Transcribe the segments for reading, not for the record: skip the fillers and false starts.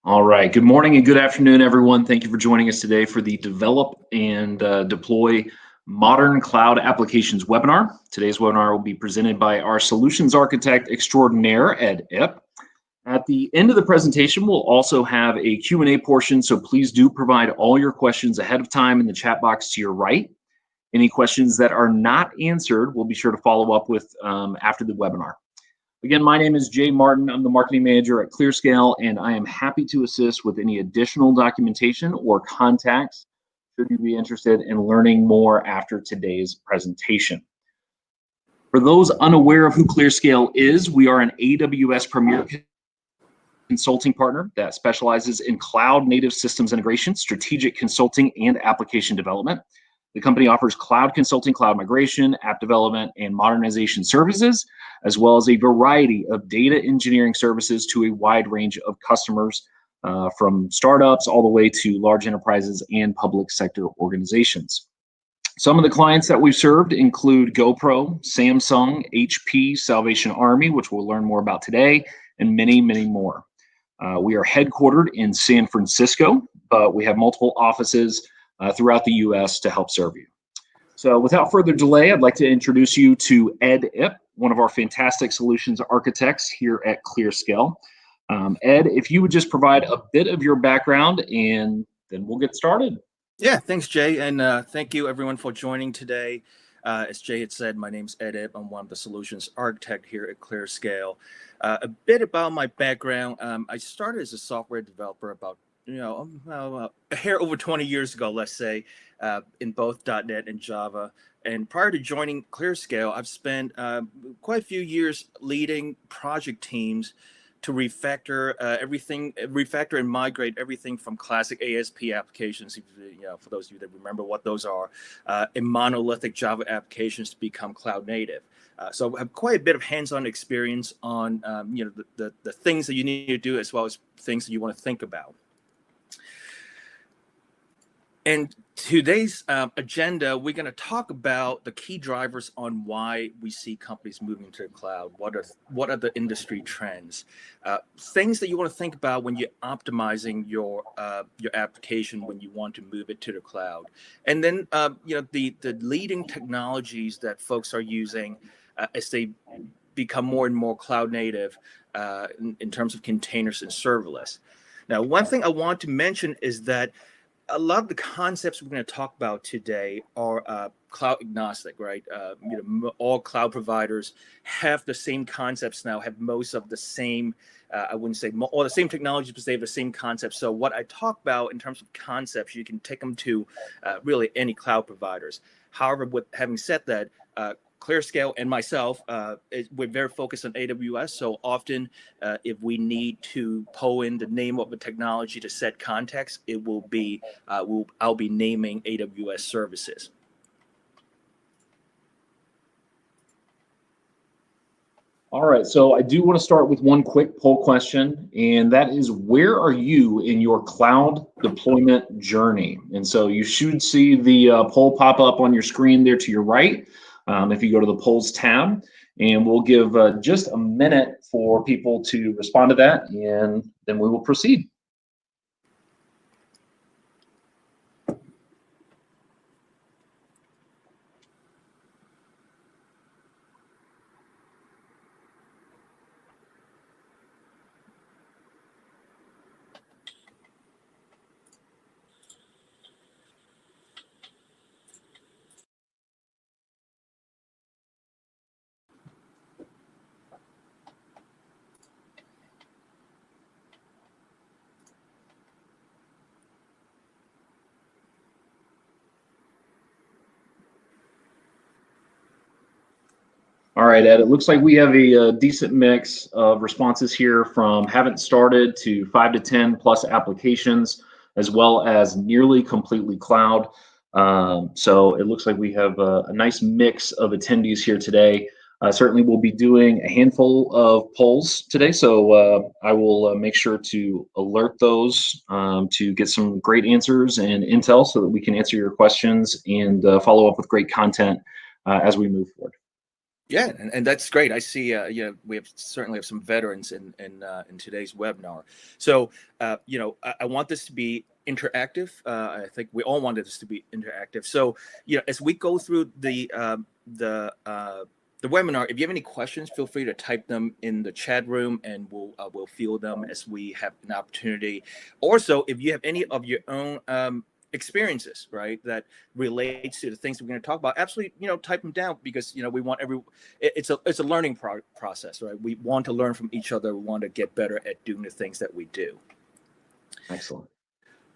All right. Good morning and good afternoon, everyone. Thank you for joining us today for the Develop and Deploy Modern Cloud Applications webinar. Today's webinar will be presented by our Solutions Architect Extraordinaire, Ed Ip. At the end of the presentation, we'll also have a Q&A portion, so please do provide all your questions ahead of time in the chat box to your right. Any questions that are not answered, we'll be sure to follow up with after the webinar. Again, my name is Jay Martin. I'm the marketing manager at ClearScale, and I am happy to assist with any additional documentation or contacts should you be interested in learning more after today's presentation. For those unaware of who ClearScale is, we are an AWS Premier consulting partner that specializes in cloud-native systems integration, strategic consulting, and application development. The company offers cloud consulting, cloud migration, app development, and modernization services, as well as a variety of data engineering services to a wide range of customers, from startups all the way to large enterprises and public sector organizations. Some of the clients that we've served include GoPro, Samsung, HP, Salvation Army, which we'll learn more about today, and many, many more. We are headquartered in San Francisco, but we have multiple offices throughout the US to help serve you. So without further delay, I'd like to introduce you to Ed Ip, one of our fantastic solutions architects here at ClearScale. Ed, if you would just provide a bit of your background and then we'll get started. Yeah, thanks, Jay. And thank you, everyone, for joining today. As Jay had said, my name's Ed Ip. I'm one of the solutions architect here at ClearScale. A bit about my background. I started as a software developer about a hair over 20 years ago, let's say, in both .NET and Java. And prior to joining ClearScale, I've spent quite a few years leading project teams to refactor and migrate everything from classic ASP applications, for those of you that remember what those are, and monolithic Java applications to become cloud native. So I have quite a bit of hands-on experience on the things that you need to do as well as things that you want to think about. And today's agenda, we're going to talk about the key drivers on why we see companies moving to the cloud. What are the industry trends? Things that you want to think about when you're optimizing your application when you want to move it to the cloud. And then the leading technologies that folks are using as they become more and more cloud native in terms of containers and serverless. Now, one thing I want to mention is that a lot of the concepts we're going to talk about today are cloud agnostic, right? All cloud providers have the same concepts now, have most of the same, I wouldn't say all the same technologies, but they have the same concepts. So what I talk about in terms of concepts, you can take them to really any cloud providers. However, with having said that, ClearScale and myself, we're very focused on AWS. So often, if we need to pull in the name of a technology to set context, it will be I'll be naming AWS services. All right, so I do want to start with one quick poll question, and that is, where are you in your cloud deployment journey? And so you should see the poll pop up on your screen there to your right. If you go to the polls tab, and we'll give just a minute for people to respond to that, and then we will proceed. All right, Ed, it looks like we have a decent mix of responses here from haven't started to 5 to 10 plus applications, as well as nearly completely cloud. So it looks like we have a nice mix of attendees here today. Certainly we'll be doing a handful of polls today, so I will make sure to alert those to get some great answers and intel so that we can answer your questions and follow up with great content as we move forward. Yeah, and that's great. I see. We certainly have some veterans in today's webinar. So, I want this to be interactive. I think we all wanted this to be interactive. So, as we go through the webinar, if you have any questions, feel free to type them in the chat room, and we'll field them as we have an opportunity. Also, if you have any of your own experiences, right, that relates to the things that we're going to talk about, absolutely, type them down, because we want it's a learning process, right? We want to learn from each other. We want to get better at doing the things that we do. Excellent.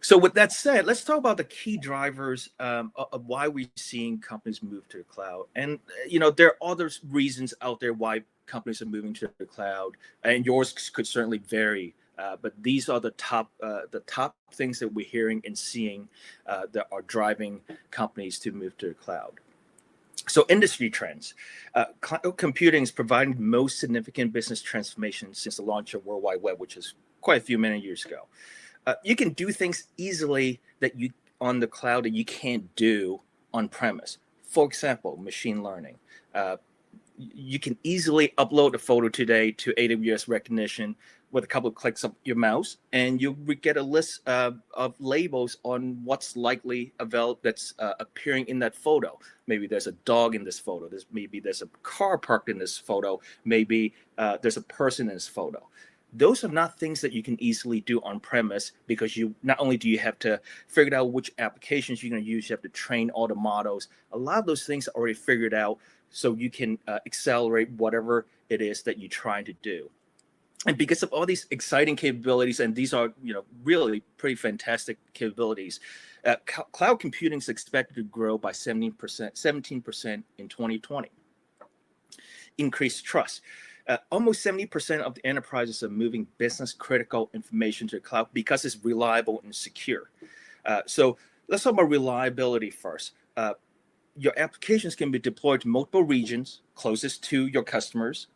So with that said, let's talk about the key drivers of why we're seeing companies move to the cloud. And there are other reasons out there why companies are moving to the cloud, and yours could certainly vary. But these are the top things that we're hearing and seeing that are driving companies to move to the cloud. So industry trends. Cloud computing is providing the most significant business transformation since the launch of World Wide Web, which is quite a few many years ago. You can do things easily that you on the cloud that you can't do on premise. For example, machine learning. You can easily upload a photo today to AWS Recognition with a couple of clicks of your mouse, and you'll get a list of labels on what's likely that's appearing in that photo. Maybe there's a dog in this photo. Maybe there's a car parked in this photo. Maybe there's a person in this photo. Those are not things that you can easily do on premise, because you not only do you have to figure out which applications you're going to use, you have to train all the models. A lot of those things are already figured out, so you can accelerate whatever it is that you're trying to do. And because of all these exciting capabilities, and these are really pretty fantastic capabilities, cloud computing is expected to grow by 17% in 2020. Increased trust. Almost 70% of the enterprises are moving business critical information to the cloud because it's reliable and secure. So let's talk about reliability first. Your applications can be deployed to multiple regions closest to your customers,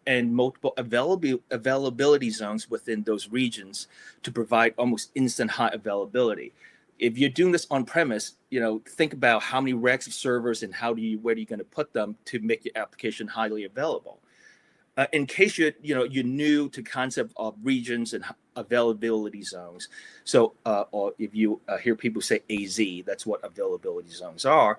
and multiple availability zones within those regions to provide almost instant high availability. If you're doing this on premise, think about how many racks of servers and where are you going to put them to make your application highly available. In case you're new to concept of regions and availability zones, so or if you hear people say AZ, that's what availability zones are.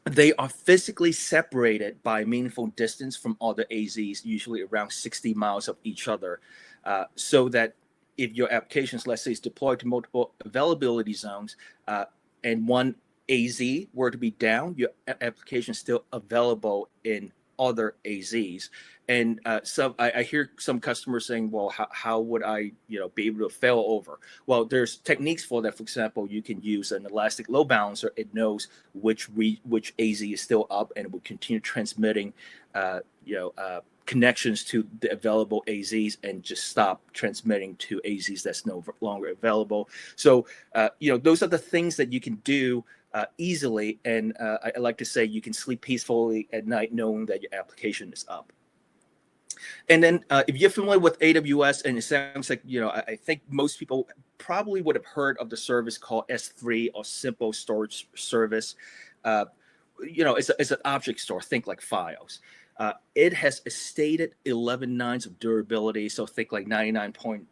They are physically separated by a meaningful distance from other AZs, usually around 60 miles of each other, so that if your applications, let's say, is deployed to multiple availability zones, and one AZ were to be down, your application is still available in other AZs. And I hear some customers saying, well, how would I be able to fail over? Well, there's techniques for that. For example, you can use an elastic load balancer. It knows which AZ is still up, and it will continue transmitting connections to the available AZs, and just stop transmitting to AZs that's no longer available. So those are the things that you can do easily, and I like to say you can sleep peacefully at night knowing that your application is up. And then if you're familiar with AWS, and it sounds like, I think most people probably would have heard of the service called S3, or Simple Storage Service. It's an object store, think like files. It has a stated 11 nines of durability, so think like 99 point,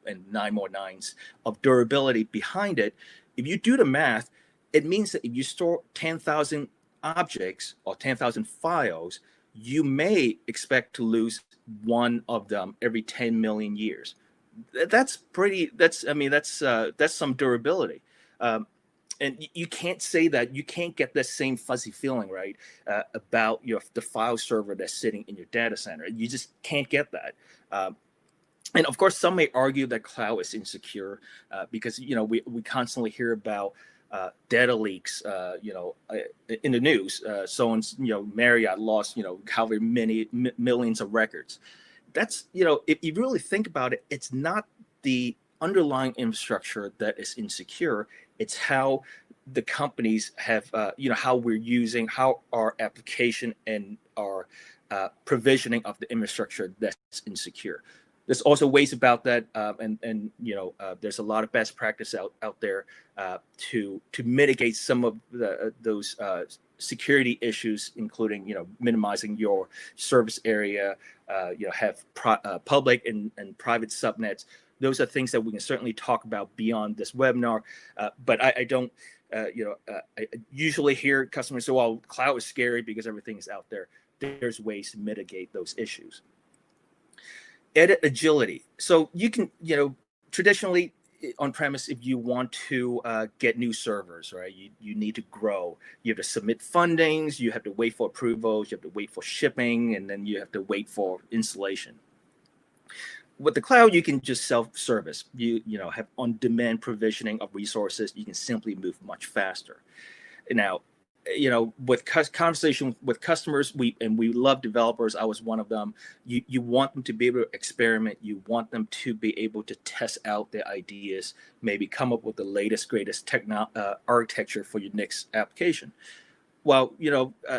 and 9 more nines of durability behind it. If you do the math, it means that if you store 10,000 objects or 10,000 files, you may expect to lose one of them every 10 million years. That's some durability. And you can't say that. You can't get that same fuzzy feeling, right, about the file server that's sitting in your data center. You just can't get that. And of course, some may argue that cloud is insecure because we constantly hear about data leaks, in the news. Marriott lost, however many millions of records. That's, if you really think about it, it's not the underlying infrastructure that is insecure. It's how the companies have, how our application and our provisioning of the infrastructure that's insecure. There's also ways about that, and there's a lot of best practice out there to mitigate some of those security issues, including minimizing your service area, have public and private subnets. Those are things that we can certainly talk about beyond this webinar. But I don't, I usually hear customers say, "Well, cloud is scary because everything is out there." There's ways to mitigate those issues. Edit agility. So you can, traditionally on premise, if you want to get new servers, right, you need to grow. You have to submit fundings, you have to wait for approvals, you have to wait for shipping, and then you have to wait for installation. With the cloud, you can just self-service. You have on-demand provisioning of resources. You can simply move much faster. Now, with conversation with customers, we love developers. I was one of them. You want them to be able to experiment. You want them to be able to test out their ideas, maybe come up with the latest, greatest architecture for your next application. Well,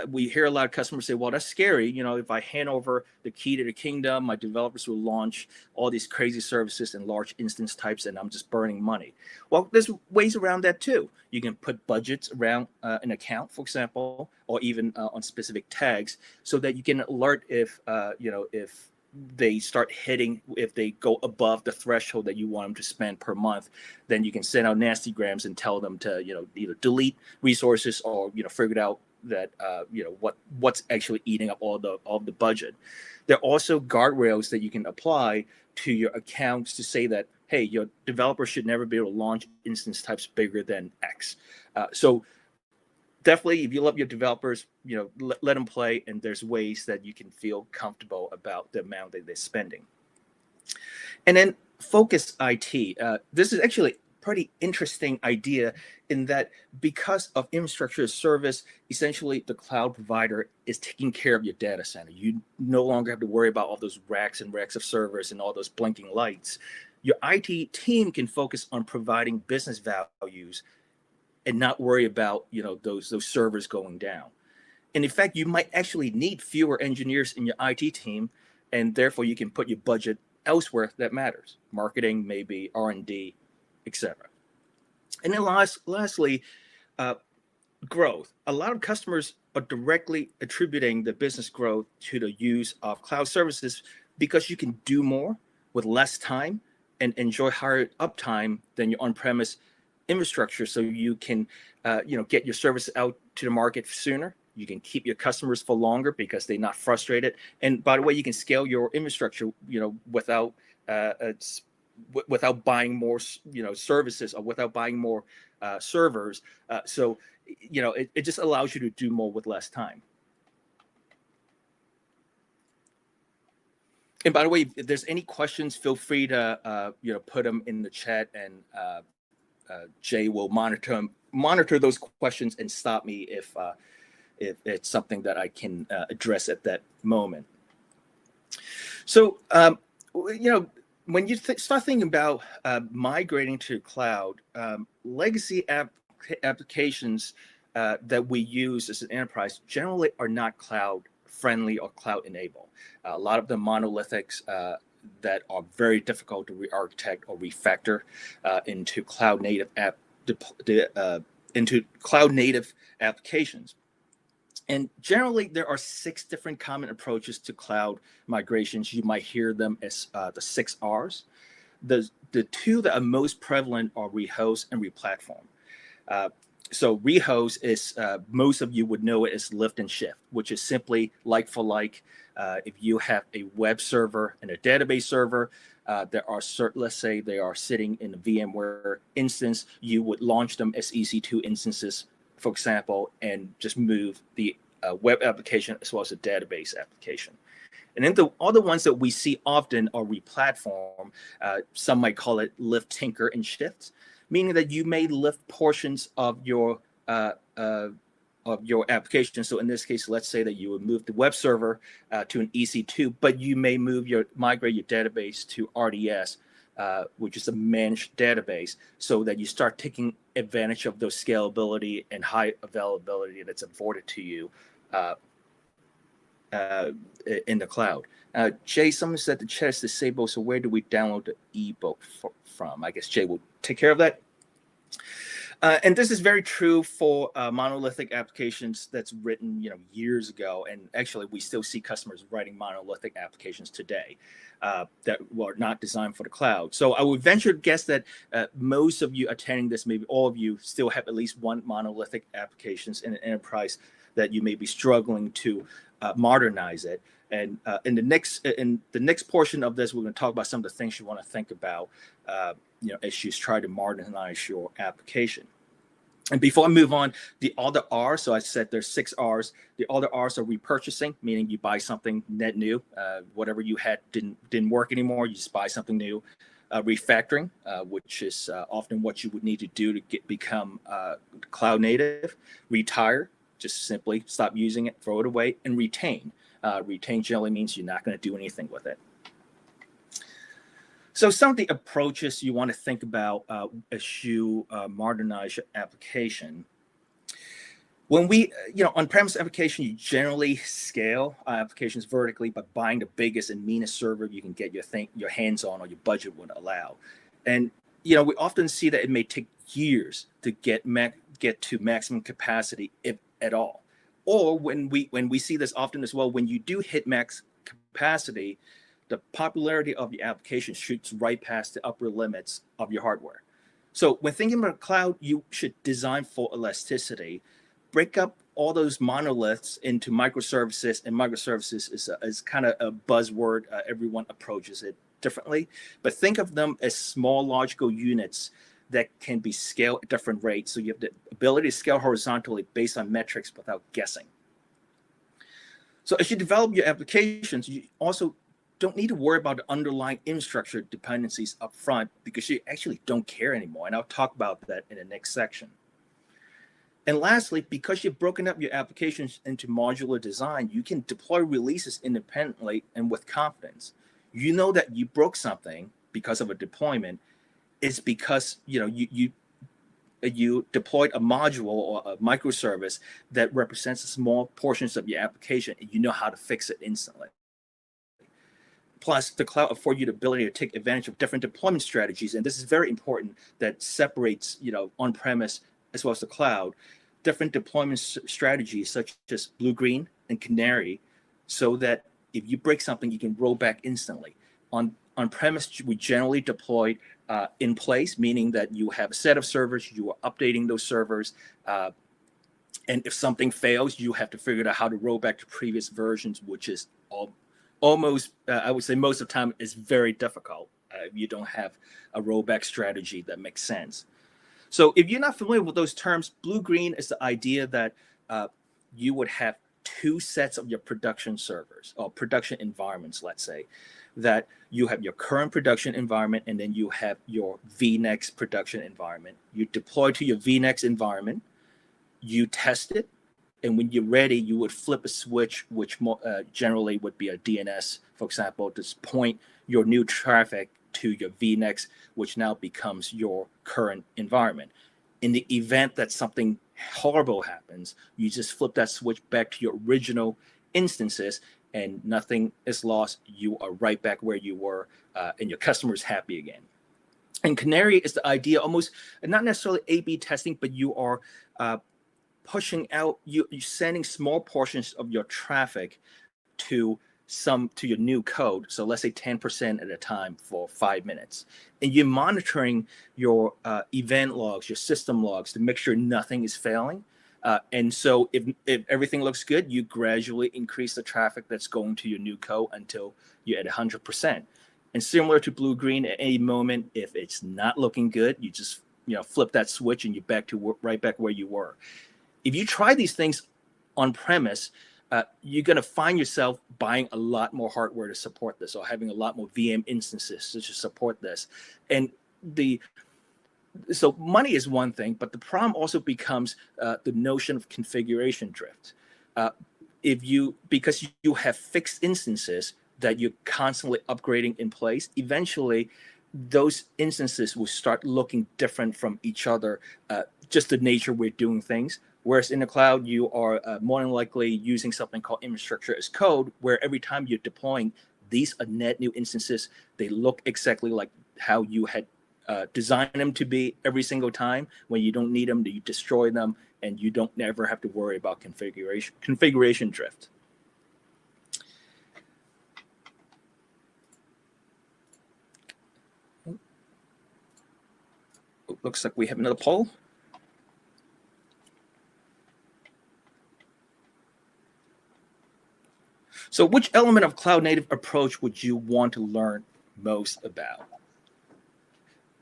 we hear a lot of customers say, "Well, that's scary. If I hand over the key to the kingdom, my developers will launch all these crazy services and large instance types, and I'm just burning money." Well, there's ways around that too. You can put budgets around an account, for example, or even on specific tags, so that you can alert if they start hitting, if they go above the threshold that you want them to spend per month, then you can send out nasty grams and tell them to either delete resources or figure out that what's actually eating up all the budget. There are also guardrails that you can apply to your accounts to say that, hey, your developer should never be able to launch instance types bigger than X. So definitely, if you love your developers, let them play, and there's ways that you can feel comfortable about the amount that they're spending. And then focus IT. This is actually a pretty interesting idea in that because of infrastructure as service, essentially the cloud provider is taking care of your data center. You no longer have to worry about all those racks and racks of servers and all those blinking lights. Your IT team can focus on providing business values and not worry about those servers going down. And in fact, you might actually need fewer engineers in your IT team, and therefore you can put your budget elsewhere that matters: marketing, maybe R&D, etc. And then lastly, growth. A lot of customers are directly attributing the business growth to the use of cloud services because you can do more with less time and enjoy higher uptime than your on-premise infrastructure, so you can get your service out to the market sooner. You can keep your customers for longer because they're not frustrated. And by the way, you can scale your infrastructure without buying more services, or without buying more servers. So it just allows you to do more with less time. And by the way, if there's any questions, feel free to put them in the chat, and Jay will monitor those questions and stop me if it's something that I can address at that moment. So, when you start thinking about migrating to cloud, legacy applications that we use as an enterprise generally are not cloud friendly or cloud enabled. A lot of them monolithics that are very difficult to re-architect or refactor into cloud native applications. And generally, there are 6 different common approaches to cloud migrations. You might hear them as the 6 R's. The 2 that are most prevalent are rehost and replatform. So rehost is, most of you would know it as lift and shift, which is simply like for like. If you have a web server and a database server, let's say they are sitting in a VMware instance, you would launch them as EC2 instances, for example, and just move the web application as well as the database application. And then the other ones that we see often are replatform. Some might call it lift, tinker, and shift, meaning that you may lift portions of your application. So in this case, let's say that you would move the web server to an EC2, but you may migrate your database to RDS, which is a managed database, so that you start taking advantage of those scalability and high availability that's afforded to you in the cloud. Jay, someone said the chat is disabled, so where do we download the ebook from? I guess Jay will take care of that. And this is very true for monolithic applications that's written, years ago. And actually, we still see customers writing monolithic applications today that were not designed for the cloud. So I would venture to guess that most of you attending this, maybe all of you, still have at least one monolithic applications in an enterprise that you may be struggling to modernize it. And in the next portion of this, we're going to talk about some of the things you want to think about, as you try to modernize your application. And before I move on, the other R, so I said there's 6 R's. The other R's are repurchasing, meaning you buy something net new. Whatever you had didn't work anymore, you just buy something new. Refactoring, which is often what you would need to do to become cloud native. Retire, just simply stop using it, throw it away. And retain. Retain generally means you're not going to do anything with it. So some of the approaches you want to think about as you modernize your application. When we, on-premise application, you generally scale applications vertically by buying the biggest and meanest server you can get your hands on or your budget would allow. And, we often see that it may take years to get to maximum capacity, if at all. Or when we see this often as well, when you do hit max capacity, the popularity of your application shoots right past the upper limits of your hardware. So when thinking about cloud, you should design for elasticity. Break up all those monoliths into microservices, and microservices is kind of a buzzword. Everyone approaches it differently, but think of them as small logical units that can be scaled at different rates. So you have the ability to scale horizontally based on metrics without guessing. So as you develop your applications, you also don't need to worry about the underlying infrastructure dependencies up front because you actually don't care anymore. And I'll talk about that in the next section. And lastly, because you've broken up your applications into modular design, you can deploy releases independently and with confidence. You know that you broke something because of a deployment. It's because you deployed a module or a microservice that represents small portions of your application, and you know how to fix it instantly. Plus, the cloud affords you the ability to take advantage of different deployment strategies. And this is very important, that separates, on-premise as well as the cloud, different deployment strategies such as blue-green and canary, so that if you break something, you can roll back instantly. On-premise, we generally deploy in place, meaning that you have a set of servers, you are updating those servers, and if something fails, you have to figure out how to roll back to previous versions, which is almost, I would say most of the time, is very difficult if you don't have a rollback strategy that makes sense. So if you're not familiar with those terms, blue-green is the idea that you would have 2 sets of your production servers or production environments, let's say, that you have your current production environment and then you have your vNext production environment. You deploy to your vNext environment, you test it, and when you're ready, you would flip a switch, which generally would be a DNS, for example, to point your new traffic to your vNext, which now becomes your current environment. In the event that something horrible happens, you just flip that switch back to your original instances and nothing is lost. You are right back where you were, and your customer is happy again. And canary is the idea, almost not necessarily A/B testing, but you are pushing out, you're sending small portions of your traffic to your new code. So let's say 10% at a time for 5 minutes. And you're monitoring your event logs, your system logs, to make sure nothing is failing. And so if everything looks good, you gradually increase the traffic that's going to your new code until you're at 100%. And similar to blue-green, at any moment, if it's not looking good, you just flip that switch and you're right back where you were. If you try these things on premise, you're going to find yourself buying a lot more hardware to support this, or having a lot more VM instances to support this. And so money is one thing, but the problem also becomes the notion of configuration drift. Because you have fixed instances that you're constantly upgrading in place, eventually those instances will start looking different from each other, just the nature we're doing things. Whereas in the cloud, you are more than likely using something called infrastructure as code, where every time you're deploying, these are net new instances. They look exactly like how you had design them to be every single time. When you don't need them, you destroy them, and you don't never have to worry about configuration drift. Looks like we have another poll. So which element of cloud native approach would you want to learn most about?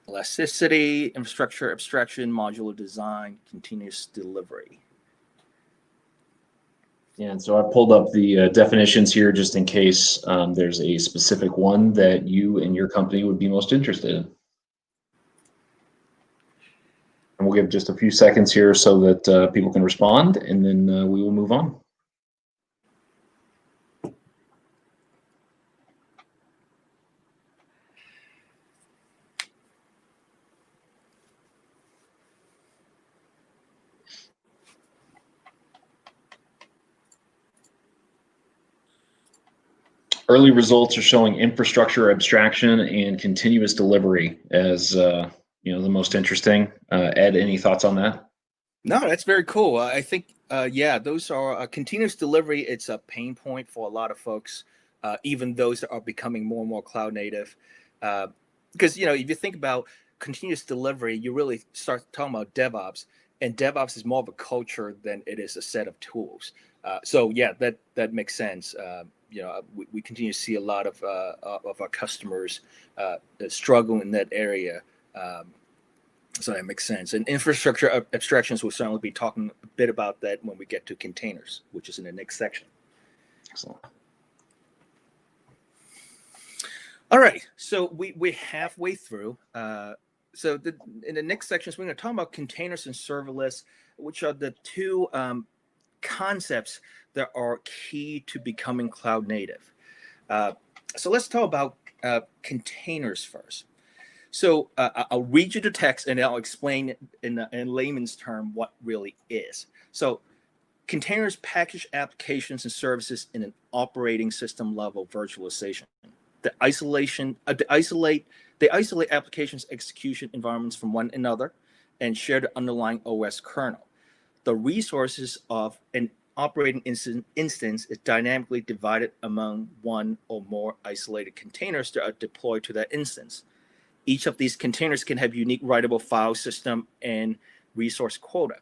Elasticity, infrastructure abstraction, modular design, continuous delivery. Yeah, and so I pulled up the definitions here just in case there's a specific one that you and your company would be most interested in. And we'll give just a few seconds here so that people can respond, and then we will move on. Early results are showing infrastructure abstraction and continuous delivery as the most interesting. Ed, any thoughts on that? No, that's very cool. I think, yeah, those are continuous delivery. It's a pain point for a lot of folks, even those that are becoming more and more cloud native. Because, if you think about continuous delivery, you really start talking about DevOps, and DevOps is more of a culture than it is a set of tools. So, yeah, that makes sense. We continue to see a lot of our customers that struggle in that area. So that makes sense. And infrastructure abstractions, we'll certainly be talking a bit about that when we get to containers, which is in the next section. Excellent. All right, so we're halfway through. So in the next sections, we're going to talk about containers and serverless, which are the two concepts that are key to becoming cloud native. So let's talk about containers first. So I'll read you the text and I'll explain in layman's term what really is. So containers package applications and services in an operating system level virtualization. They isolate applications execution environments from one another and share the underlying OS kernel. The resources of an operating instance is dynamically divided among one or more isolated containers that are deployed to that instance. Each of these containers can have unique writable file system and resource quota.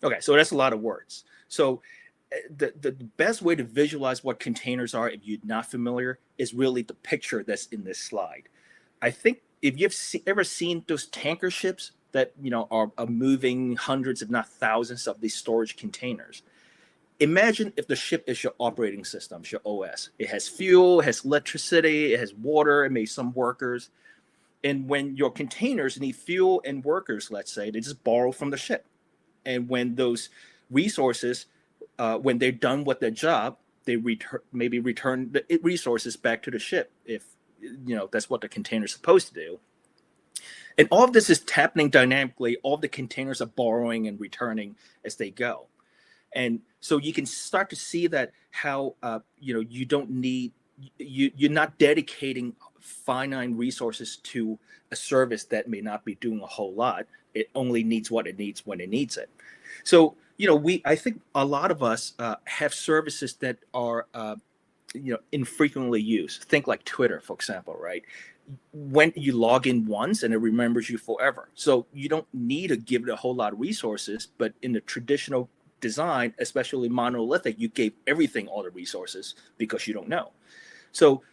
Okay, so that's a lot of words. So the best way to visualize what containers are, if you're not familiar, is really the picture that's in this slide. I think if you've ever seen those tanker ships that are moving hundreds, if not thousands, of these storage containers. Imagine if the ship is your operating system, your OS. It has fuel, it has electricity, it has water, it may some workers. And when your containers need fuel and workers, let's say, they just borrow from the ship. And when those resources, when they're done with their job, they return the resources back to the ship if that's what the container is supposed to do. And all of this is happening dynamically. All the containers are borrowing and returning as they go. And so you can start to see that how you don't need you're not dedicating finite resources to a service that may not be doing a whole lot. It only needs what it needs when it needs it. So I think a lot of us have services that are infrequently used. Think like Twitter, for example, right? When you log in once and it remembers you forever. So you don't need to give it a whole lot of resources, but in the traditional design, especially monolithic, you gave everything all the resources because you don't know. So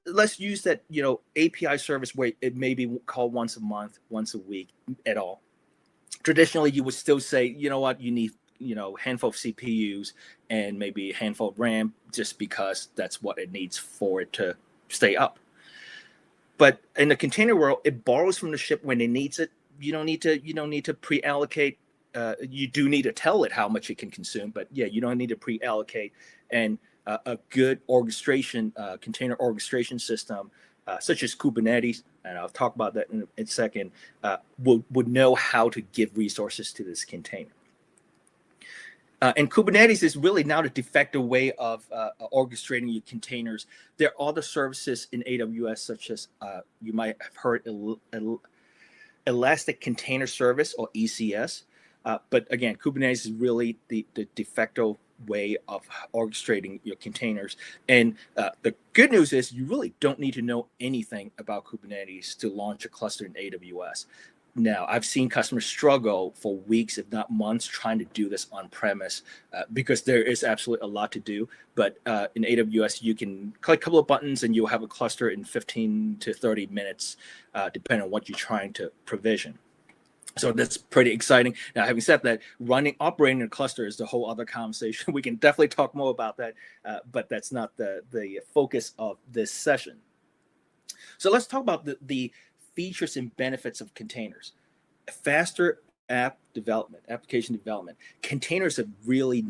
let's use that API service where it may be called once a month, once a week at all. Traditionally, you would still say, you need handful of CPUs and maybe a handful of RAM just because that's what it needs for it to stay up. But in the container world, it borrows from the ship when it needs it. You don't need to pre-allocate. You do need to tell it how much it can consume, but yeah, you don't need to pre-allocate. And a good orchestration, container orchestration system, such as Kubernetes, and I'll talk about that in a second, would know how to give resources to this container. And Kubernetes is really now the de facto way of orchestrating your containers. There are other services in AWS, such as you might have heard Elastic Container Service, or ECS. But again, Kubernetes is really the de facto way of orchestrating your containers. And the good news is you really don't need to know anything about Kubernetes to launch a cluster in AWS. Now, I've seen customers struggle for weeks, if not months, trying to do this on premise because there is absolutely a lot to do. But in AWS, you can click a couple of buttons and you'll have a cluster in 15 to 30 minutes, depending on what you're trying to provision. So that's pretty exciting. Now, having said that, operating a cluster is a whole other conversation. We can definitely talk more about that, but that's not the focus of this session. So let's talk about the features and benefits of containers. Faster application development. Containers are really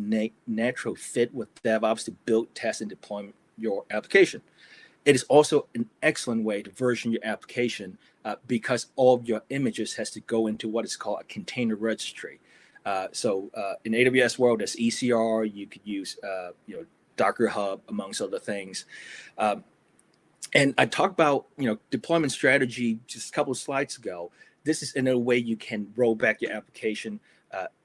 natural fit with DevOps to build, test, and deploy your application. It is also an excellent way to version your application because all of your images has to go into what is called a container registry. So in AWS world, there's ECR. You could use Docker Hub, amongst other things. And I talked about deployment strategy just a couple of slides ago. This is another way you can roll back your application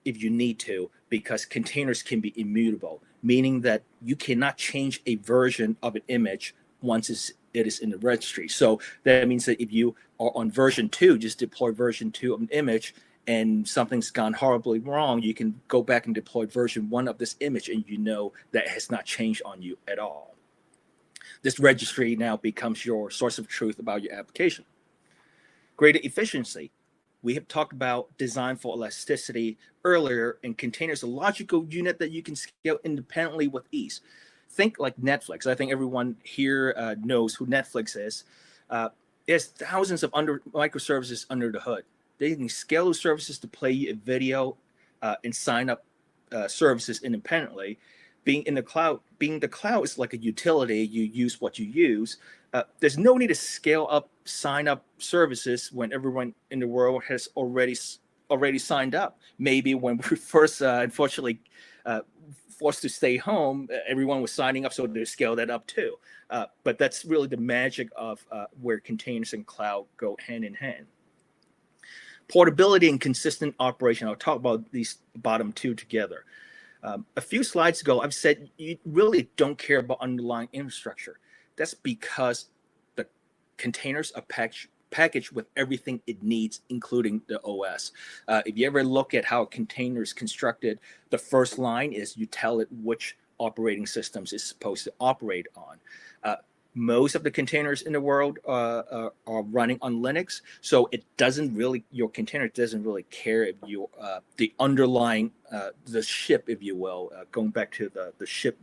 if you need to, because containers can be immutable, meaning that you cannot change a version of an image once it is in the registry. So that means that if you are on version 2, just deploy version 2 of an image, and something's gone horribly wrong, you can go back and deploy version 1 of this image, and that has not changed on you at all. This registry now becomes your source of truth about your application. Greater efficiency. We have talked about design for elasticity earlier, and containers a logical unit that you can scale independently with ease. Think like Netflix. I think everyone here knows who Netflix is. There's thousands of microservices under the hood. They can scale those services to play you a video and sign up services independently. Being the cloud is like a utility. You use what you use. There's no need to scale up, sign up services when everyone in the world has already signed up. Maybe when we first, unfortunately, forced to stay home, everyone was signing up, so they scale that up too. But that's really the magic of where containers and cloud go hand in hand. Portability and consistent operation. I'll talk about these bottom two together. A few slides ago, I've said you really don't care about underlying infrastructure. That's because the containers are packaged with everything it needs, including the OS. If you ever look at how a container is constructed, the first line is you tell it which operating systems it's supposed to operate on. Most of the containers in the world are running on Linux, so your container doesn't really care if you the underlying the ship, if you will, going back to the ship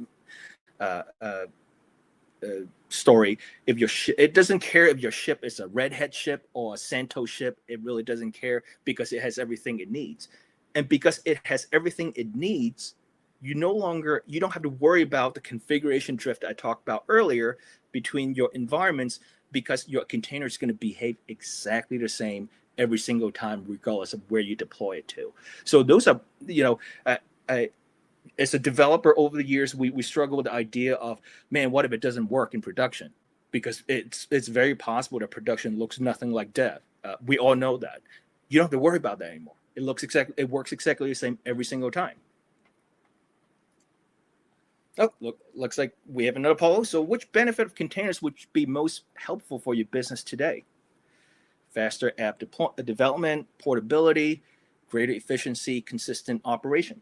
story. It doesn't care if your ship is a Red Hat ship or a CentOS ship. It really doesn't care because it has everything it needs, and because it has everything it needs, you don't have to worry about the configuration drift I talked about earlier between your environments, because your container is going to behave exactly the same every single time, regardless of where you deploy it to. So those are, as a developer over the years, we struggle with the idea of, man, what if it doesn't work in production? Because it's very possible that production looks nothing like dev. We all know that. You don't have to worry about that anymore. It works exactly the same every single time. Oh, looks like we have another poll. So which benefit of containers would be most helpful for your business today? Faster app development, portability, greater efficiency, consistent operations.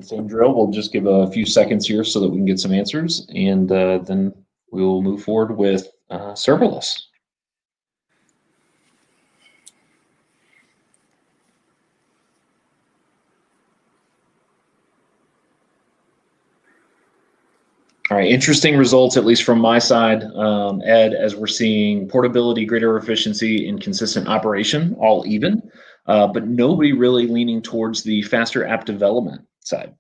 Same drill. We'll just give a few seconds here so that we can get some answers, and then we will move forward with serverless. All right, interesting results, at least from my side, Ed, as we're seeing portability, greater efficiency, and consistent operation, all even, but nobody really leaning towards the faster app development side.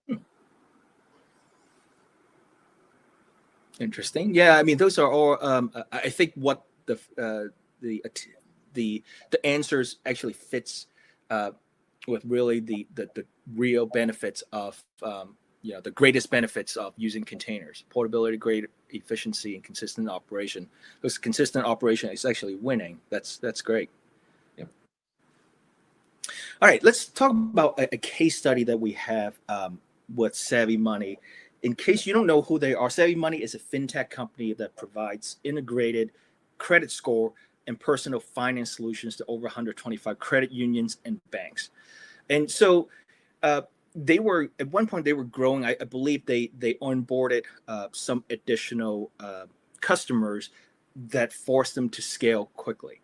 Interesting. Yeah, I mean, those are all. I think what the answers actually fits with really the real benefits of the greatest benefits of using containers: portability, great efficiency, and consistent operation. Because consistent operation is actually winning. That's great. Yep. All right, let's talk about a case study that we have with Savvy Money. In case you don't know who they are, Savvy Money is a fintech company that provides integrated credit score and personal finance solutions to over 125 credit unions and banks. And so they were, at one point they were growing. I believe they onboarded some additional customers that forced them to scale quickly.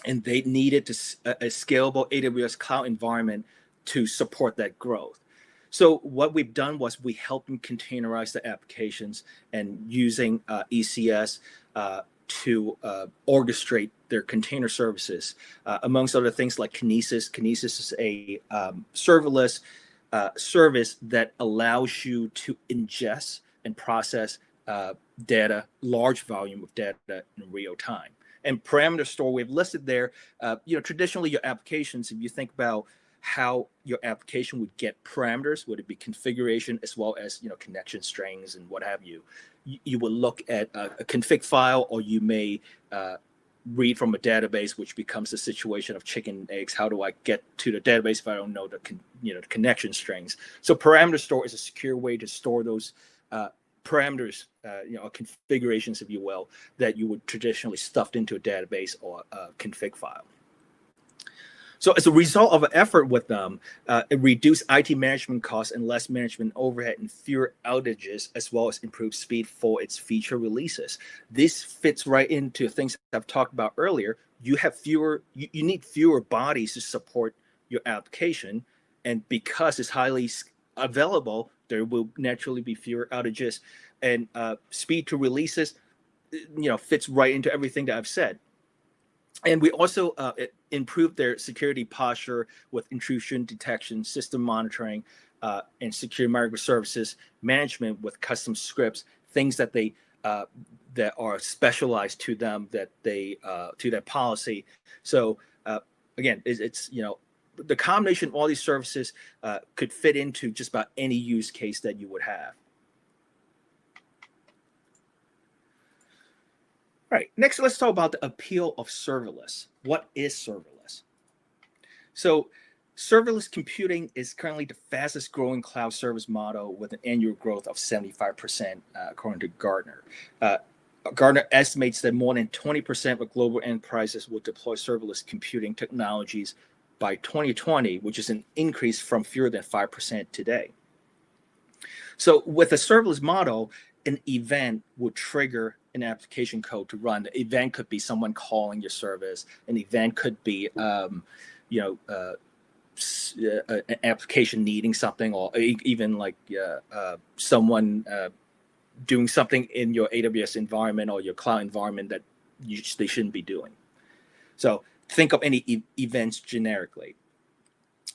And they needed a scalable AWS cloud environment to support that growth. So what we've done was we helped them containerize the applications and using ECS to orchestrate their container services, amongst other things like Kinesis. Kinesis is a serverless service that allows you to ingest and process data, large volume of data in real time. And parameter store, we've listed there, traditionally your applications, if you think about how your application would get parameters, would it be configuration as well as, connection strings and what have you. You would look at a config file, or you may read from a database, which becomes a situation of chicken and eggs. How do I get to the database if I don't know the connection strings? So parameter store is a secure way to store those parameters, configurations, if you will, that you would traditionally stuffed into a database or a config file. So as a result of an effort with them, it reduced IT management costs and less management overhead and fewer outages, as well as improved speed for its feature releases. This fits right into things I've talked about earlier. You have you need fewer bodies to support your application, and because it's highly available, there will naturally be fewer outages, and speed to releases, fits right into everything that I've said. And we also improved their security posture with intrusion detection, system monitoring, and secure microservices management with custom scripts, things that they that are specialized to them, that they to that policy. So again, it's the combination of all these services could fit into just about any use case that you would have. All right, next let's talk about the appeal of serverless. What is serverless? So serverless computing is currently the fastest growing cloud service model with an annual growth of 75%, according to Gartner. Gartner estimates that more than 20% of global enterprises will deploy serverless computing technologies by 2020, which is an increase from fewer than 5% today. So with a serverless model, an event would trigger an application code to run. The event could be someone calling your service. An event could be, an application needing something, or even like someone doing something in your AWS environment or your cloud environment that they shouldn't be doing. So think of any events generically.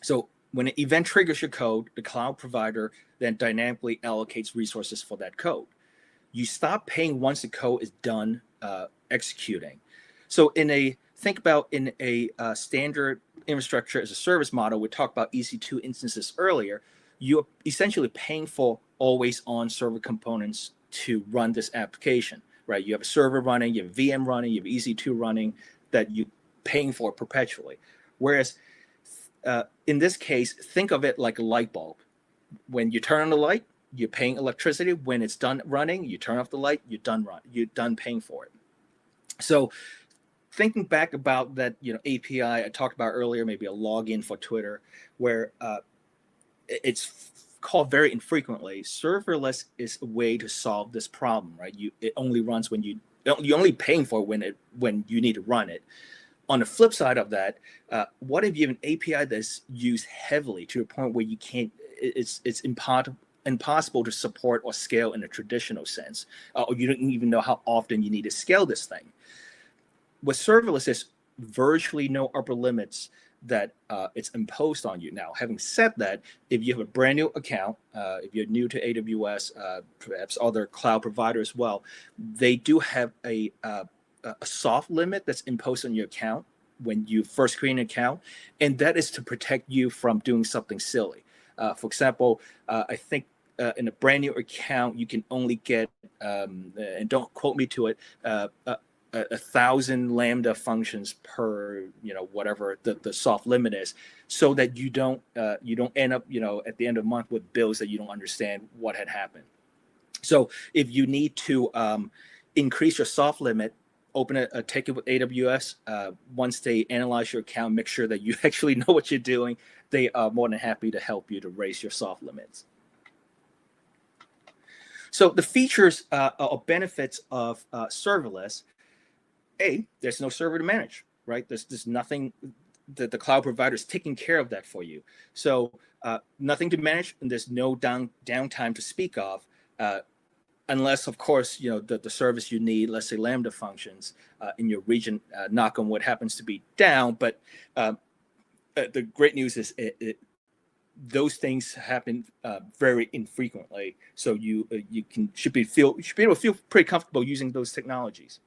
So when an event triggers your code, the cloud provider then dynamically allocates resources for that code. You stop paying once the code is done executing. So think about in a standard infrastructure as a service model, we talked about EC2 instances earlier, you're essentially paying for always on server components to run this application, right? You have a server running, you have VM running, you have EC2 running that you're paying for perpetually. Whereas in this case, think of it like a light bulb. When you turn on the light, you're paying electricity. When it's done running, you turn off the light, you're done paying for it. So thinking back about that, API I talked about earlier, maybe a login for Twitter, where it's called very infrequently. Serverless is a way to solve this problem, right? It only runs when you're only paying for it when you need to run it. On the flip side of that, what if you have an API that's used heavily to the point where you can't? It's impossible to support or scale in a traditional sense, or you don't even know how often you need to scale this thing. With serverless, there's virtually no upper limits that it's imposed on you. Now, having said that, if you have a brand new account, if you're new to AWS, perhaps other cloud providers as well, they do have a soft limit that's imposed on your account when you first create an account, and that is to protect you from doing something silly. For example, I think in a brand new account, you can only get, and don't quote me to it, 1,000 Lambda functions per, whatever the soft limit is, so that you don't end up, at the end of the month with bills that you don't understand what had happened. So if you need to increase your soft limit, open a ticket with AWS. Once they analyze your account, make sure that you actually know what you're doing. They are more than happy to help you to raise your soft limits. So the features or benefits of serverless: there's no server to manage, right? There's nothing. The cloud provider is taking care of that for you. So nothing to manage, and there's no downtime to speak of. Unless, of course, the service you need, let's say Lambda functions in your region, knock on wood, happens to be down. But the great news is those things happen very infrequently. So you should be able to feel pretty comfortable using those technologies.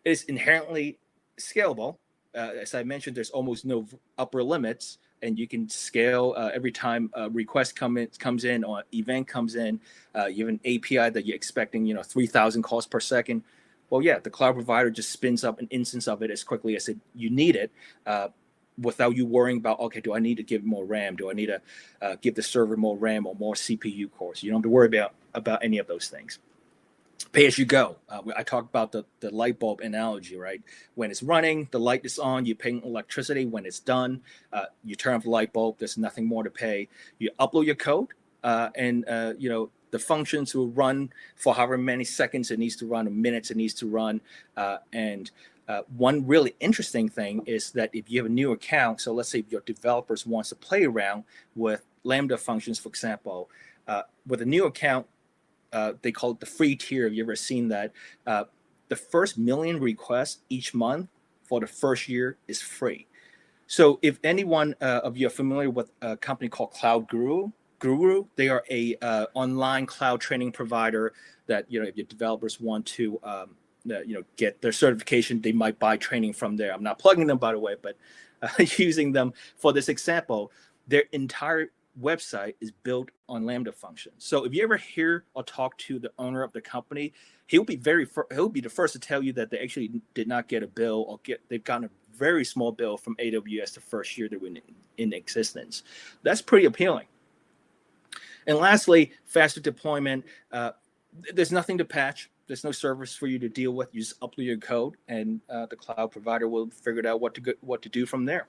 It is inherently scalable. As I mentioned, there's almost no upper limits, and you can scale every time a request comes in or event comes in. You have an API that you're expecting, 3,000 calls per second. Well, yeah, the cloud provider just spins up an instance of it as quickly as you need it, without you worrying about, okay, do I need to give more RAM? Do I need to give the server more RAM or more CPU cores? You don't have to worry about any of those things. Pay as you go. I talked about the light bulb analogy, right? When it's running, the light is on, you're paying electricity. When it's done, you turn off the light bulb, there's nothing more to pay. You upload your code, and the functions will run for however many seconds it needs to run, or minutes it needs to run. And one really interesting thing is that if you have a new account, so let's say if your developers wants to play around with Lambda functions, for example, with a new account, they call it the free tier. Have you ever seen that? The first 1 million requests each month for the first year is free. So if anyone of you are familiar with a company called Cloud Guru, they are a online cloud training provider that, if your developers want to get their certification, they might buy training from there. I'm not plugging them, by the way, but using them for this example, their entire website is built on Lambda functions. So if you ever hear or talk to the owner of the company, he'll be the first to tell you that they actually did not get a bill, or they've gotten a very small bill from AWS the first year they were in existence. That's pretty appealing. And lastly, faster deployment. There's nothing to patch. There's no service for you to deal with. You just upload your code, and the cloud provider will figure out what to do from there.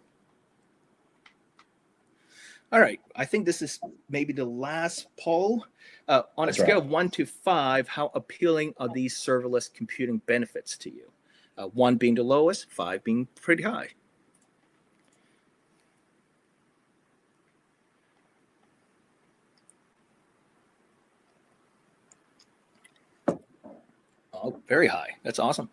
All right, I think this is maybe the last poll. On That's a scale of 1 to 5, how appealing are these serverless computing benefits to you? 1 being the lowest, 5 being pretty high. Oh, very high. That's awesome.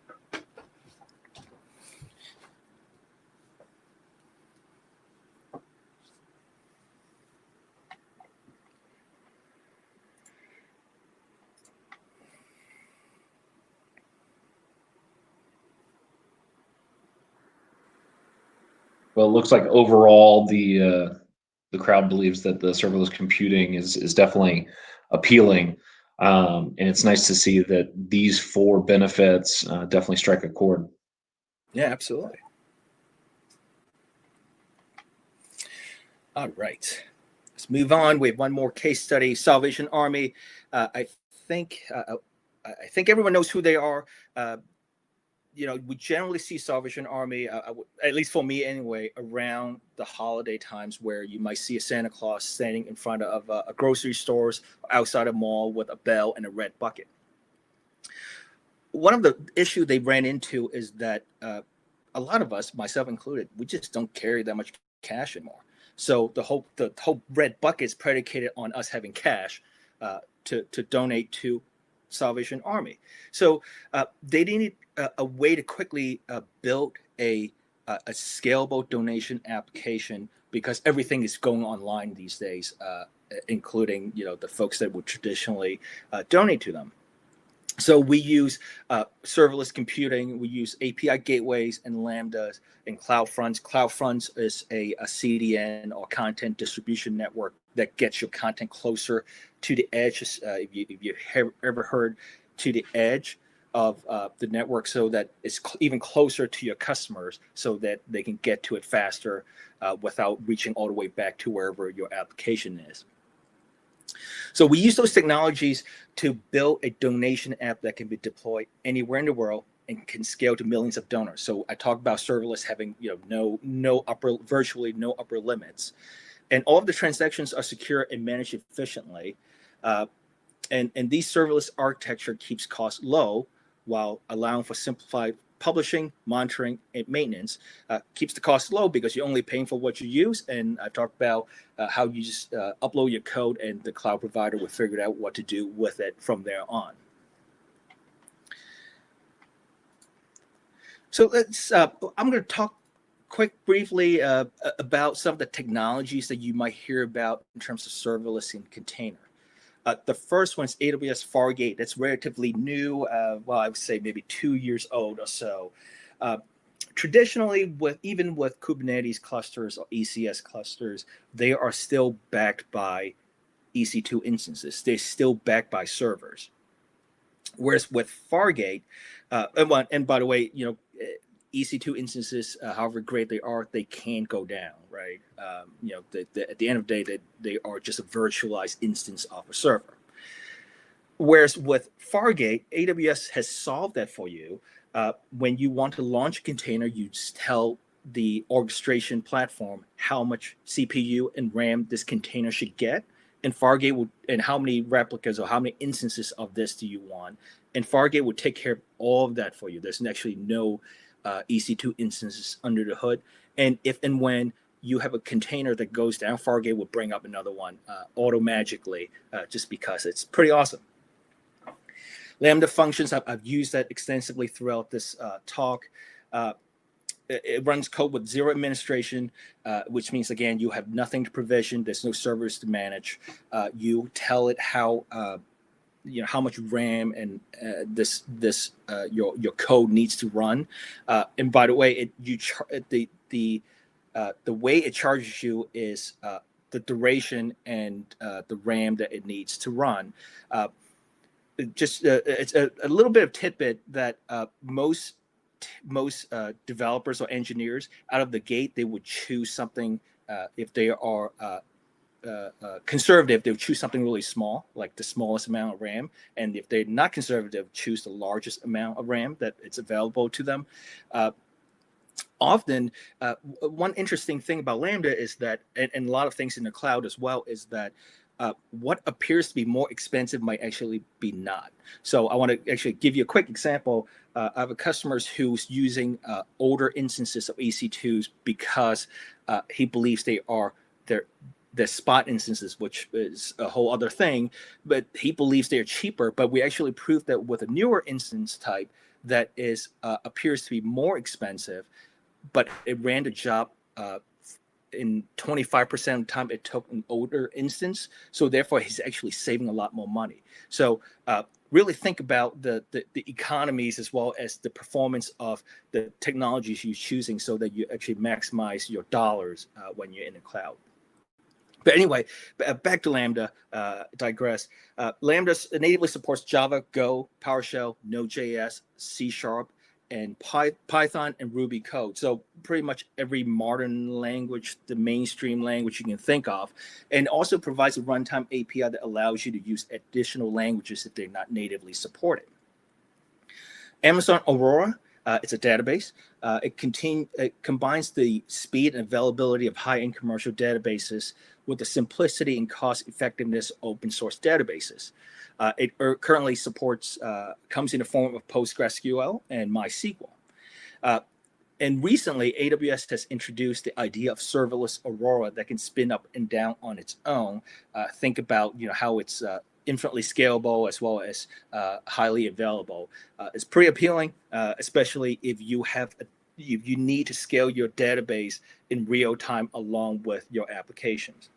Well, it looks like overall the crowd believes that the serverless computing is definitely appealing, and it's nice to see that these 4 benefits definitely strike a chord. Yeah, absolutely. All right, let's move on. We have one more case study: Salvation Army. I think everyone knows who they are. We generally see Salvation Army, at least for me anyway, around the holiday times, where you might see a Santa Claus standing in front of a grocery stores outside a mall with a bell and a red bucket. One of the issues they ran into is that a lot of us, myself included, we just don't carry that much cash anymore. So the whole red bucket is predicated on us having cash to donate to Salvation Army. So they needed a way to quickly build a scalable donation application, because everything is going online these days, including the folks that would traditionally donate to them. So we use serverless computing. We use API gateways and Lambdas and CloudFronts. CloudFronts is a CDN, or content distribution network that gets your content closer to the edge. If you have ever heard to the edge of the network, so that it's even closer to your customers, so that they can get to it faster without reaching all the way back to wherever your application is. So we use those technologies to build a donation app that can be deployed anywhere in the world and can scale to millions of donors. So I talked about serverless having virtually no upper limits, and all of the transactions are secure and managed efficiently. And these serverless architecture keeps costs low while allowing for simplified publishing, monitoring, and maintenance. Keeps the cost low because you're only paying for what you use. And I talked about how you just upload your code and the cloud provider will figure out what to do with it from there on. So I'm going to talk briefly about some of the technologies that you might hear about in terms of serverless and container. The first one is AWS Fargate. That's relatively new. I would say maybe 2 years old or so. Traditionally, even with Kubernetes clusters or ECS clusters, they are still backed by EC2 instances. They're still backed by servers. Whereas with Fargate, and by the way, EC2 instances, however great they are, they can go down, right? At the end of the day, they are just a virtualized instance of a server. Whereas with Fargate, AWS has solved that for you. When you want to launch a container, you just tell the orchestration platform how much CPU and RAM this container should get, and Fargate would, and how many replicas or how many instances of this do you want, and Fargate would take care of all of that for you. There's actually no EC2 instances under the hood, and if and when you have a container that goes down, Fargate will bring up another one auto-magically, just because it's pretty awesome. Lambda functions, I've used that extensively throughout this talk. It runs code with zero administration, which means, again, you have nothing to provision. There's no servers to manage. You tell it how much RAM and your code needs to run. And by the way, the way it charges you is the duration and the RAM that it needs to run. It's a little bit of tidbit that most developers or engineers out of the gate, they would choose something, if they are conservative, they would choose something really small, like the smallest amount of RAM. And if they're not conservative, choose the largest amount of RAM that it's available to them. Often, one interesting thing about Lambda is that, and a lot of things in the cloud as well, is that what appears to be more expensive might actually be not. So I want to actually give you a quick example. I have a customer who's using older instances of EC2s because he believes they're spot instances, which is a whole other thing, but he believes they're cheaper. But we actually proved that with a newer instance type that is appears to be more expensive, but it ran the job in 25% of the time it took an older instance. So therefore, he's actually saving a lot more money. So really think about the economies as well as the performance of the technologies you're choosing, so that you actually maximize your dollars when you're in the cloud. But anyway, back to Lambda, digress. Lambda natively supports Java, Go, PowerShell, Node.js, C#, and Python and Ruby code. So pretty much every modern language, the mainstream language you can think of, and also provides a runtime API that allows you to use additional languages if they're not natively supported. Amazon Aurora, it's a database. It combines the speed and availability of high-end commercial databases with the simplicity and cost effectiveness of open source databases. It currently supports, comes in the form of PostgreSQL and MySQL. And recently, AWS has introduced the idea of serverless Aurora that can spin up and down on its own. Think about how it's infinitely scalable as well as highly available. It's pretty appealing, especially if you need to scale your database in real time along with your applications.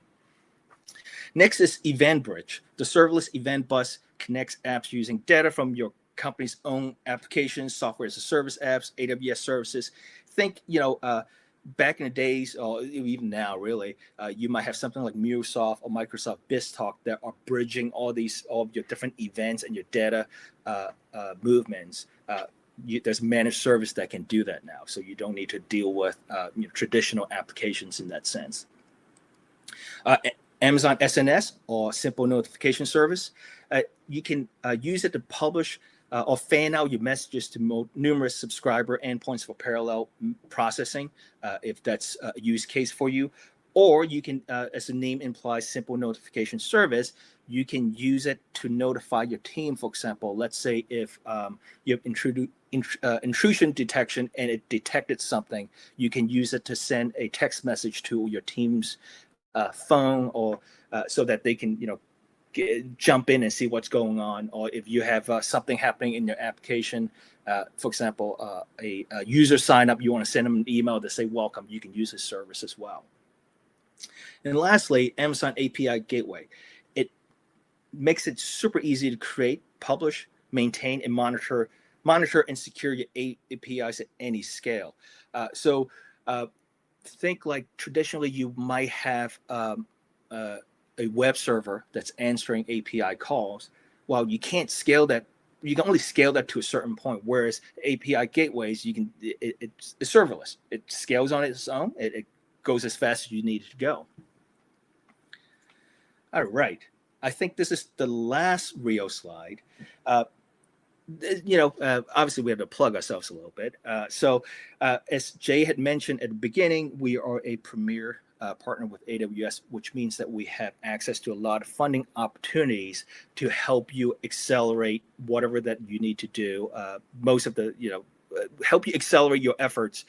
Next is EventBridge. The serverless event bus connects apps using data from your company's own applications, software as a service apps, AWS services. Think, back in the days, or even now, really, you might have something like MuleSoft or Microsoft BizTalk that are bridging all of your different events and your data movements. There's a managed service that can do that now, so you don't need to deal with traditional applications in that sense. Amazon SNS, or Simple Notification Service, you can use it to publish or fan out your messages to numerous subscriber endpoints for parallel processing, if that's a use case for you. Or you can, as the name implies, Simple Notification Service, you can use it to notify your team. For example, let's say if you have intrusion detection and it detected something, you can use it to send a text message to your team's phone, or so that they can jump in and see what's going on. Or if you have something happening in your application, for example, a user sign up, you want to send them an email to say welcome, you can use this service as well. And lastly, Amazon API Gateway. It makes it super easy to create, publish, maintain, and monitor and secure your APIs at any scale. So think like traditionally you might have a web server that's answering API calls. Well, you can't scale that. You can only scale that to a certain point. Whereas API gateways, it's serverless. It scales on its own. It goes as fast as you need it to go. All right. I think this is the last Rio slide. Obviously we have to plug ourselves a little bit. So as Jay had mentioned at the beginning, we are a premier partner with AWS, which means that we have access to a lot of funding opportunities to help you accelerate whatever that you need to do. Most of the, help you accelerate your efforts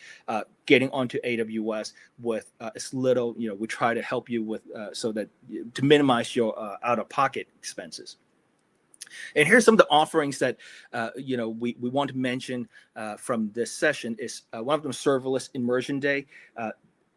getting onto AWS with as little, we try to help you with so that to minimize your out-of-pocket expenses. And here's some of the offerings that we want to mention from this session. Is one of them Serverless Immersion Day.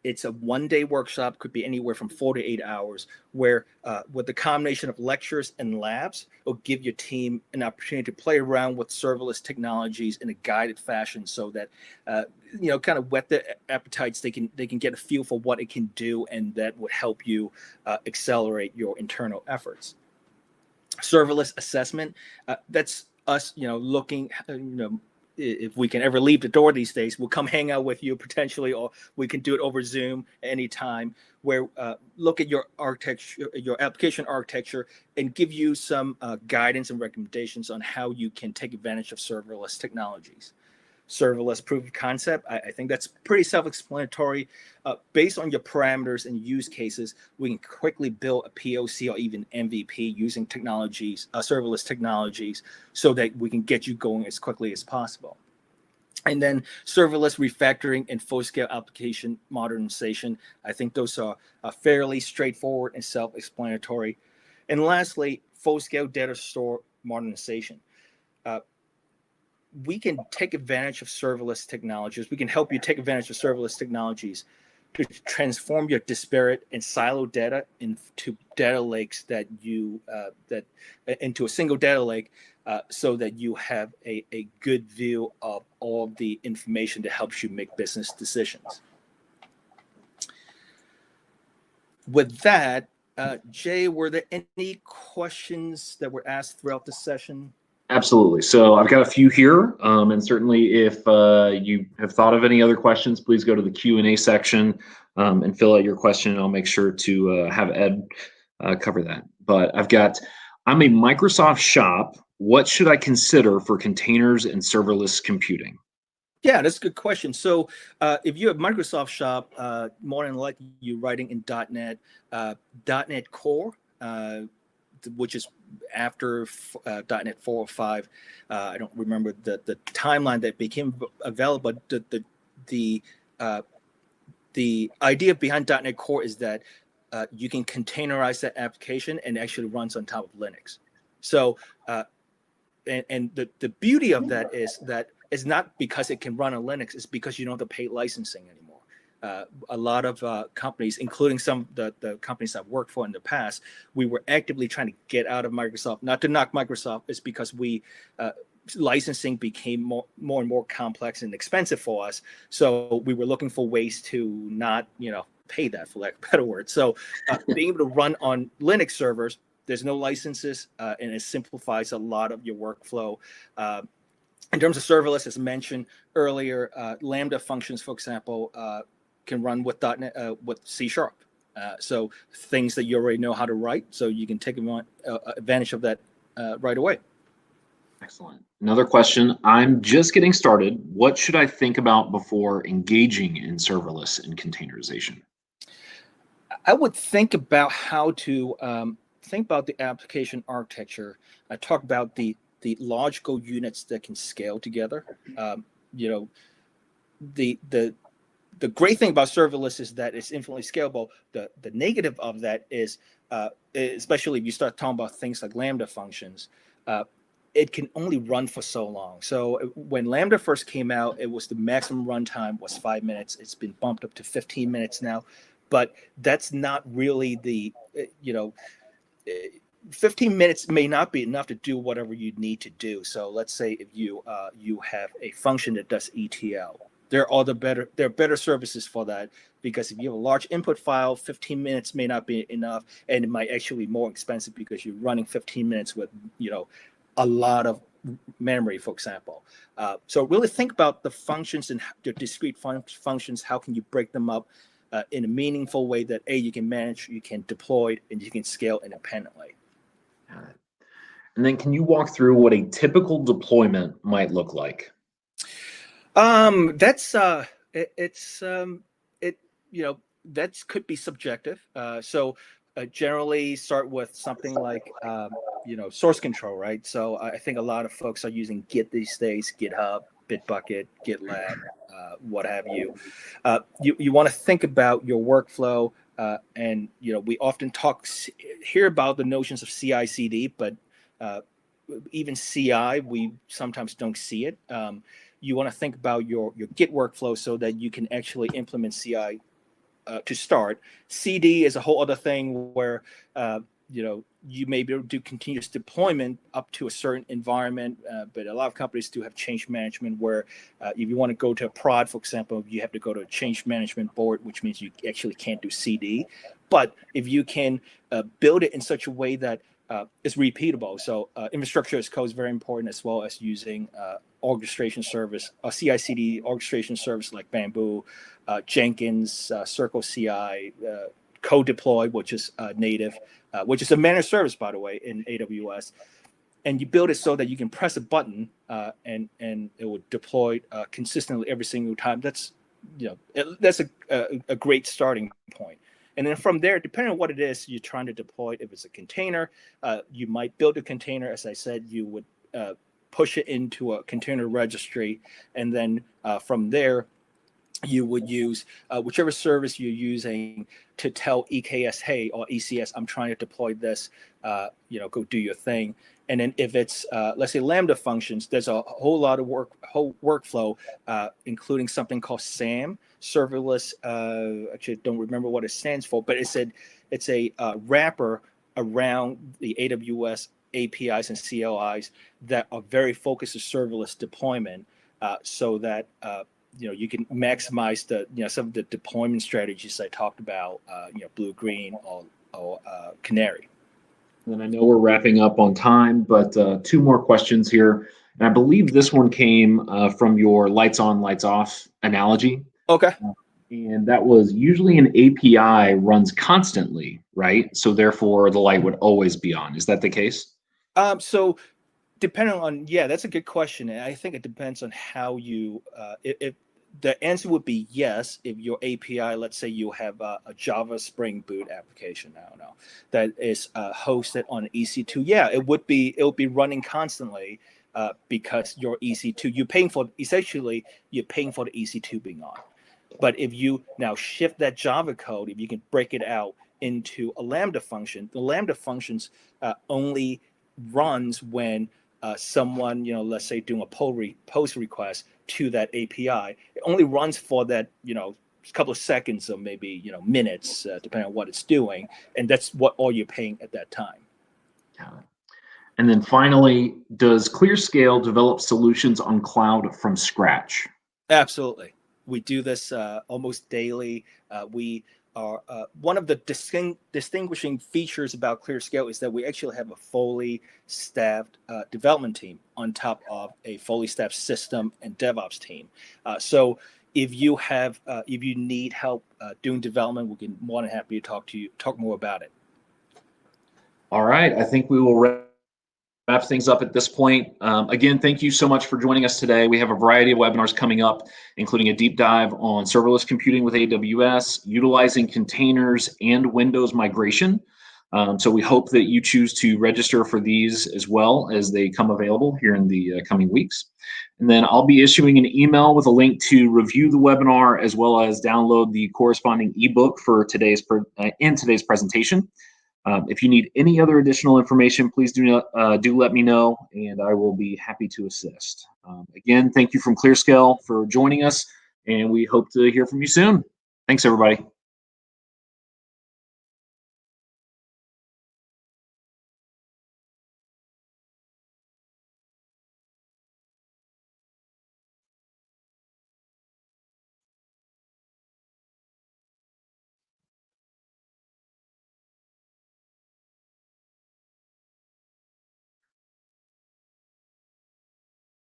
It's a one-day workshop, could be anywhere from 4 to 8 hours, where with the combination of lectures and labs, will give your team an opportunity to play around with serverless technologies in a guided fashion, so that kind of whet their appetites. They can get a feel for what it can do, and that would help you accelerate your internal efforts. Serverless assessment, that's us, looking, if we can ever leave the door these days, we'll come hang out with you potentially, or we can do it over Zoom anytime, where look at your architecture, your application architecture, and give you some guidance and recommendations on how you can take advantage of serverless technologies. Serverless proof of concept, I think that's pretty self-explanatory. Based on your parameters and use cases, we can quickly build a POC or even MVP using technologies, serverless technologies, so that we can get you going as quickly as possible. And then serverless refactoring and full-scale application modernization, I think those are fairly straightforward and self-explanatory. And lastly, full-scale data store modernization. We can take advantage of serverless technologies. We can help you take advantage of serverless technologies to transform your disparate and siloed data into data lakes into a single data lake, so that you have a good view of all of the information that helps you make business decisions. With that, Jay, were there any questions that were asked throughout the session? Absolutely. So I've got a few here, and certainly if you have thought of any other questions, please go to the Q&A section and fill out your question, and I'll make sure to have Ed cover that. But I'm a Microsoft shop. What should I consider for containers and serverless computing? Yeah, that's a good question. So if you're a Microsoft shop, more than likely you're writing in .NET, .NET Core, which is after .NET 4 or 5. I don't remember the timeline that became available, but the idea behind .NET Core is that you can containerize that application and it actually runs on top of Linux. So and the beauty of that is that it's not because it can run on Linux, it's because you don't have to pay licensing anymore. A lot of companies, including some of the companies I've worked for in the past, we were actively trying to get out of Microsoft. Not to knock Microsoft, it's because we licensing became more and more complex and expensive for us. So we were looking for ways to not, pay that, for lack of a better word. So being able to run on Linux servers, there's no licenses, and it simplifies a lot of your workflow. In terms of serverless, as mentioned earlier, Lambda functions, for example, can run with .NET, with C#. So things that you already know how to write, so you can take advantage of that right away. Excellent. Another question. I'm just getting started. What should I think about before engaging in serverless and containerization? I would think about how to think about the application architecture. I talk about the logical units that can scale together. The great thing about serverless is that it's infinitely scalable. The negative of that is, especially if you start talking about things like Lambda functions, it can only run for so long. So when Lambda first came out, it was the maximum runtime was 5 minutes. It's been bumped up to 15 minutes now, but that's not really 15 minutes may not be enough to do whatever you need to do. So let's say if you have a function that does ETL, there are better services for that, because if you have a large input file, 15 minutes may not be enough, and it might actually be more expensive because you're running 15 minutes with a lot of memory, for example. So really think about the functions and the discrete functions. How can you break them up in a meaningful way that you can manage, you can deploy, and you can scale independently. Got it. And then can you walk through what a typical deployment might look like? That could be subjective. So generally start with something like source control, right? So I think a lot of folks are using Git these days, GitHub, Bitbucket, GitLab, what have you. You want to think about your workflow, and we often hear about the notions of CI/CD, but even CI, we sometimes don't see it. You want to think about your Git workflow so that you can actually implement CI to start. CD is a whole other thing where you may be able to do continuous deployment up to a certain environment, but a lot of companies do have change management where if you want to go to a prod, for example, you have to go to a change management board, which means you actually can't do CD. But if you can build it in such a way that is repeatable, so infrastructure as code is very important, as well as using orchestration service, a CI/CD orchestration service like Bamboo, Jenkins, Circle CI, Code Deploy, which is native, which is a managed service, by the way, in AWS. And you build it so that you can press a button and it will deploy consistently every single time. That's a great starting point. And then from there, depending on what it is you're trying to deploy, if it's a container, you might build a container. As I said, you would push it into a container registry. And then from there, you would use whichever service you're using to tell EKS, hey, or ECS, I'm trying to deploy this, go do your thing. And then if it's, let's say, Lambda functions, there's a whole lot of workflow, including something called SAM, Serverless. Actually, I don't remember what it stands for, but it's a wrapper around the AWS APIs and CLIs that are very focused on serverless deployment, so that you can maximize some of the deployment strategies I talked about, blue, green, or canary. And I know we're wrapping up on time, but two more questions here. And I believe this one came from your lights on, lights off analogy. Okay. And that was usually an API runs constantly, right? So therefore the light would always be on. Is that the case? So depending on, that's a good question. And I think it depends on how you, if the answer would be yes, if your API, let's say you have a Java Spring Boot application, I don't know, that is hosted on EC2. Yeah, it would be running constantly because your EC2, you're paying for the EC2 being on. But if you now shift that Java code, if you can break it out into a Lambda function, the Lambda functions only runs when someone, let's say doing a post request to that API. It only runs for that, a couple of seconds or maybe, minutes, depending on what it's doing. And that's what all you're paying at that time. Got it. And then finally, does ClearScale develop solutions on cloud from scratch? Absolutely. We do this almost daily. We are one of the distinguishing features about ClearScale is that we actually have a fully staffed development team on top of a fully staffed system and DevOps team. So if you need help doing development, we can more than happy to talk more about it. All right, I think we will wrap things up at this point. Again, thank you so much for joining us today. We have a variety of webinars coming up, including a deep dive on serverless computing with AWS, utilizing containers and Windows migration. So we hope that you choose to register for these as well as they come available here in the coming weeks. And then I'll be issuing an email with a link to review the webinar as well as download the corresponding ebook for today's presentation. If you need any other additional information, please do let me know, and I will be happy to assist. Again, thank you from ClearScale for joining us, and we hope to hear from you soon. Thanks, everybody.